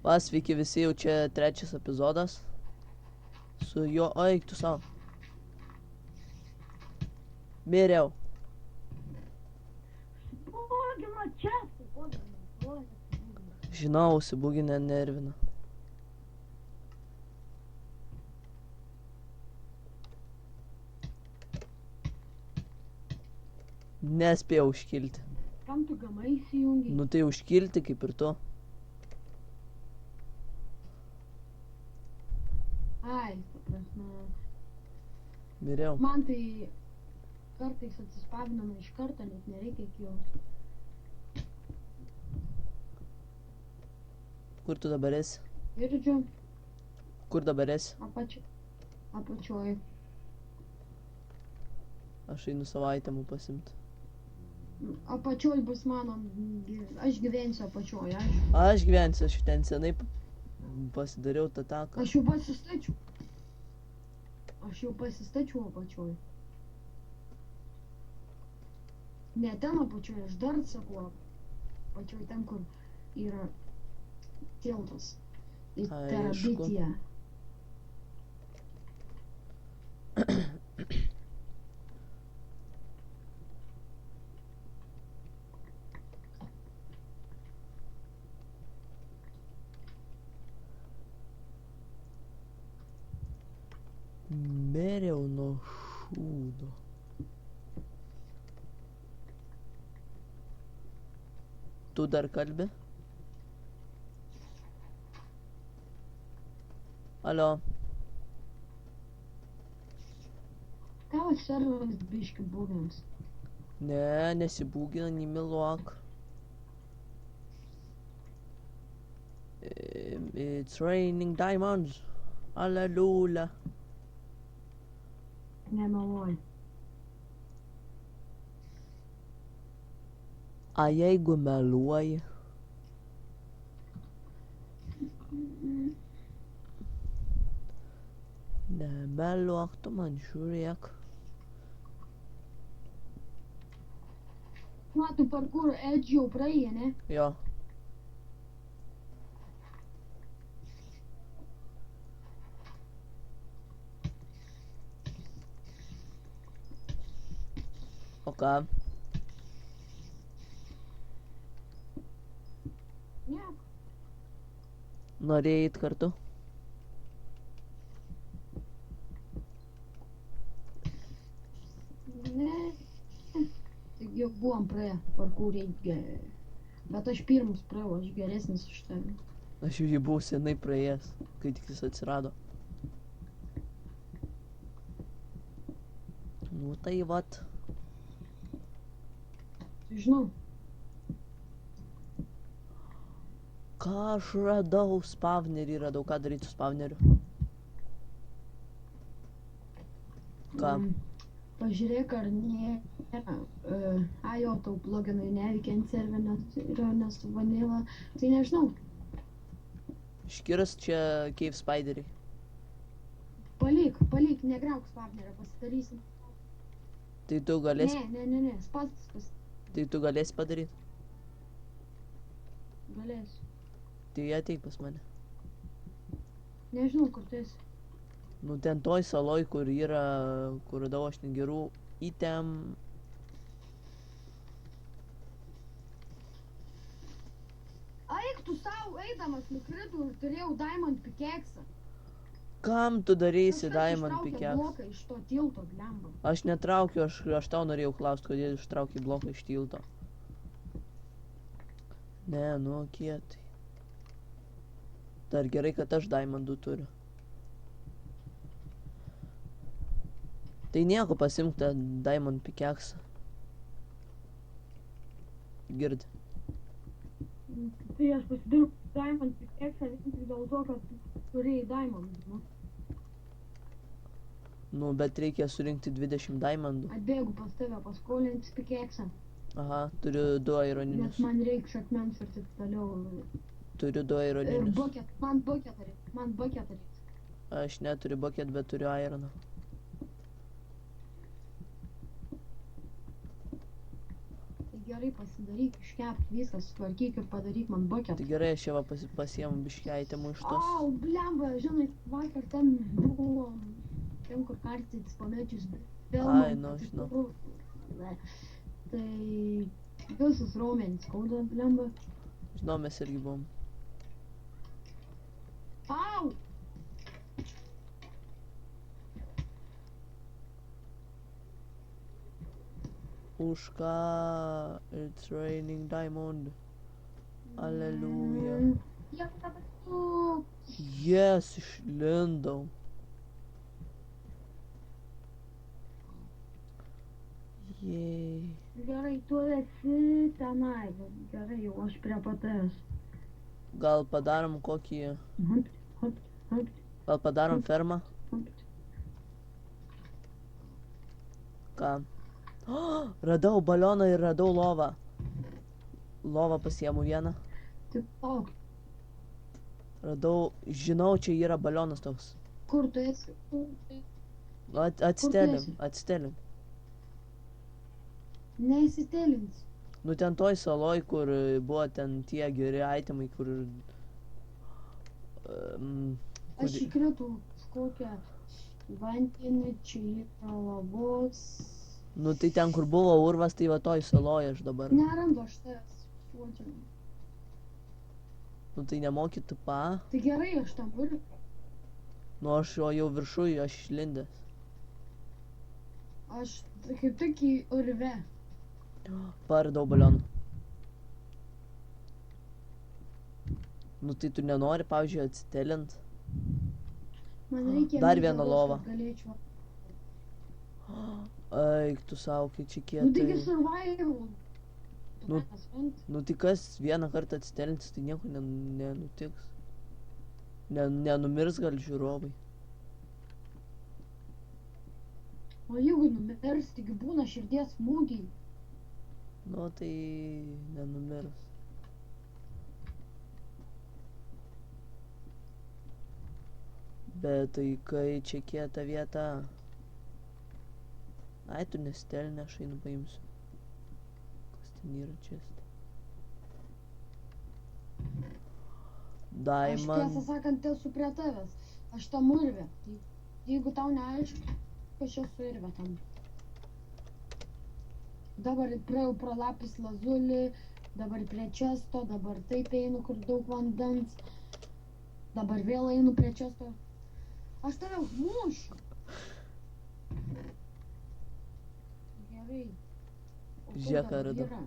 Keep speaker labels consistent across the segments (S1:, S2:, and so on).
S1: Pasveiki visi, jau čia trečias epizodas. Su jo... Eik tu savo. Miriau.
S2: Bugino čia, bugino.
S1: Žinau, užsibuginę nervina. Nespėjau užkilti.
S2: Kam tu gamai įsijungi?
S1: Nu tai užkilti kaip ir tu.
S2: Ai, ta prasme.
S1: Miriau.
S2: Man tai kartais atsispavinama iš karto, net nereikia iki jau.
S1: Kur tu dabar esi?
S2: Girdžiu,
S1: Kur dabar esi?
S2: apačioj.
S1: Aš einu savaitėmų pasimti.
S2: Apačioj bus mano, aš gyvensiu apačioj, aš.
S1: Aš gyvensiu, aš ten senai pasidariau tą taką.
S2: Aš jau pasistačiau apačioj. Ne ten apačioj, aš dar sakau apačioj ten, kur yra tiltas. Į Terabitiją.
S1: Miriau nuo šūdo. Tu dar kalbi? Alio.
S2: Tavo serveris biški bugins.
S1: Ne, nesibūgina, nemeluok. It's raining diamonds. Alleluja.
S2: Nemeluoju.
S1: A jeigu meluoji? Nemeluok, tu man žiūrėk.
S2: Na, tu parkour edge jau praėjai, ne?
S1: Jo. O ką?
S2: Ne.
S1: Norėjai eit kartu?
S2: Ne. Tik jau buvom praėję parkour edge. Bet aš pirmas praėjau, aš geresnis už tave.
S1: Aš jau jį buvau senai praėjęs, kai tik jis atsirado. Nu tai vat.
S2: Žinau.
S1: Ką aš radau? Spavnerį radau. Ką daryti su spavneriu? Ką?
S2: Pažiūrėk, ar nėra. Jo, tau pluginai neveikia ant serverio, nes vanila. Tai nežinau.
S1: Iškiras čia Cave Spideriai.
S2: Palik, negriauk spavnerio, pasidarysim.
S1: Tai tu galėsi...
S2: Ne, spastas
S1: Tai tu galėsi padaryti?
S2: galėsiu.
S1: Tai ateik pas mane.
S2: Nežinau, kur tu esi.
S1: Nu ten toj saloj, kur yra... Kur radau aš negerų item...
S2: Eik tu savo eidamas nukritų ir turėjau diamond pickaxe.
S1: Kam tu darysi
S2: Kažkas
S1: diamond
S2: ištraukė
S1: pickaxe?
S2: bloką iš to tilto, blemba.
S1: Aš netraukiu, aš tau norėjau klausti, kodėl ištrauki bloką iš tilto. Ne, nu kietai. Dar gerai, kad aš diamondų turiu. Tai nieko, pasimk tą diamond pickaxe. Girdi.
S2: Tai aš pasidariau diamond pickaxe vien tik dėl to, kad turėjai diamond. Nu.
S1: Nu, bet reikia surinkti 20 diamondų.
S2: Atbėgu pas tave paskolinti pickaxe.
S1: Aha, turiu 2
S2: Nes
S1: ironinius.
S2: man reiks akmens ir taip toliau.
S1: Turiu 2
S2: Ir
S1: ironinius.
S2: bucket, man bucket reiks.
S1: Aš neturiu bucket, bet turiu ironą.
S2: Tai gerai pasidaryk, iškepk viską, sutvarkyk ir padaryk man bucket.
S1: Tai gerai, aš čia va pasiemu biškiaitimų iš tos.
S2: Au, blemba, žinai, vakar ten buvo, ten kur karstytis pamečius.
S1: Ai, nu, žinau.
S2: Tai visus raumenis skauda, blemba.
S1: Žinau, mes irgi buvom.
S2: Au!
S1: Už ką? It's raining diamond. Alleluja.
S2: Jie dabar
S1: Yes, išlindau. Jei.
S2: Gerai, tu esi tenai, bet gerai, jau aš prie patęs.
S1: Gal padarom kokį...
S2: Hop, hop, hop,
S1: Gal padarom fermą?
S2: hop.
S1: Ką? Oh, radau balioną ir radau lovą. Lovą pasiemu vieną.
S2: Tik palauk,
S1: Radau, žinau, čia yra balionas toks.
S2: kur tu esi?
S1: Atsitelim, atsitelim.
S2: Neįsitelins.
S1: Nu ten toj saloj, kur buvo ten tie geri itemai, kur...
S2: Aš įkritau kokią vandenį, čia yra lavos.
S1: Nu tai ten, kur buvo urvas, tai va toj saloj aš dabar.
S2: Nerandu aš tavęs. Suodžiu.
S1: Nu tai nemoki tu pa.
S2: Tai gerai, aš tam ir.
S1: Nu aš jau viršui, aš išlindęs.
S2: Aš kaip tik į urve.
S1: Paradau balioną. Nu tai tu nenori, pavyzdžiui, atsitelint.
S2: Man reikia
S1: Dar
S2: medžiagos,
S1: vieną
S2: kad
S1: lovą.
S2: Galėčiau.
S1: Eik tu savo, kai čia
S2: Nu taigi
S1: kietai.
S2: survival.
S1: Nu. Nu tai kas vieną kartą atsitelintis, tai nieko nenutiks. Nenumirs gal žiūrovai.
S2: O jeigu numirs, taigi būna širdies smūgiai.
S1: Nu tai nenumirs. Bet tai kai čia kieta vieta. Ai, tu nesitelinę, aš einu paimsiu. Kas ten yra čia?
S2: Aš tiesą
S1: Diamond.
S2: sakant esu prie tavęs. Aš tam urvė. Tai jeigu tau neaišku, aš esu urvė tam. Dabar praėjau pro lapis lazulį, dabar prie često, dabar taip einu, kur daug vandens. Dabar vėl einu prie često. Aš tave užmušiu. Gerai. O kur
S1: Žiūrėk, ką
S2: dabar
S1: radau.
S2: yra?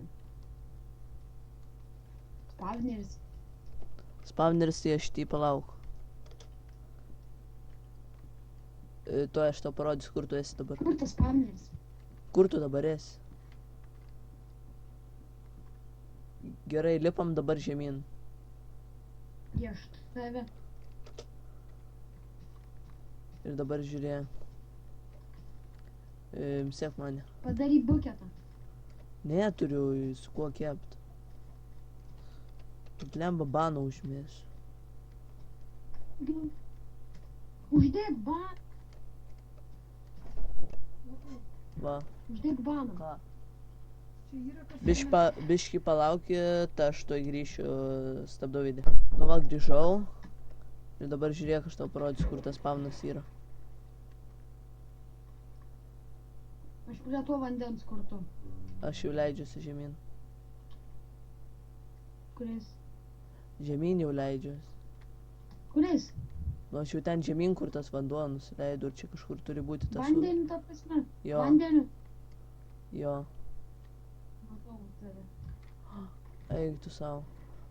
S2: Spavneris.
S1: Spavneris tai aš tai palauk. Tuoj aš tau parodysiu, kur tu esi dabar.
S2: Kur tas spavneris?
S1: Kur tu dabar esi? Gerai, lipam dabar žemyn.
S2: Prieš tave.
S1: Ir dabar žiūrėk. Sek mane.
S2: Padaryk buketą.
S1: Neturiu su kuo kept. Lemba baną užmėsiu.
S2: Uždėk baną.
S1: Va.
S2: Uždėk baną.
S1: Ką?
S2: Čia yra kažkas.
S1: Biški palaukit, aš tuoj grįšiu, stabdau video. Nu va, grįžau. Ir dabar žiūrėk, aš tau parodysiu, kur tas spawnas yra.
S2: Aš prie to vandens kur tu.
S1: Aš jau leidžiuosi žemyn.
S2: Kuris?
S1: Žemyn jau leidžiuosi.
S2: Kuris?
S1: Nu aš jau ten žemyn, kur tas vanduo nusileido ir čia kažkur turi būti tas...
S2: Vandeniu ta prasme.
S1: Jo.
S2: Vandeniu.
S1: Jo.
S2: Matau tave.
S1: Eik tu savo.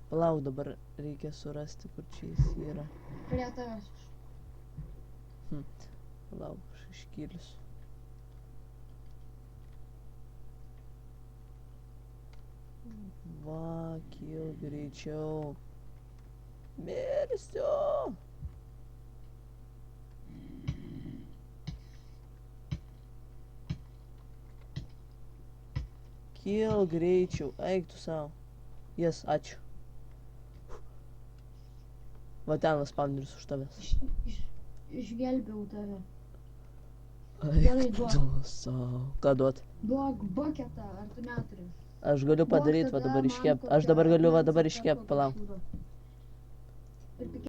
S1: Palauk, dabar reikia surasti, kur čia jis yra.
S2: Prie tavęs.
S1: Palauk, aš iškilsiu. Va, kil greičiau. Mirsiu. Kil greičiau, eik tu savo. Jes, ačiū. Va ten spawneris už tavęs.
S2: Išgelbėjau tave. Gerai,
S1: Eik
S2: duok.
S1: tu savo. Ką duot?
S2: Duok buketą, ar tu neturi?
S1: Aš galiu padaryti, va dabar iškept. Aš dabar galiu va dabar iškept, palauk.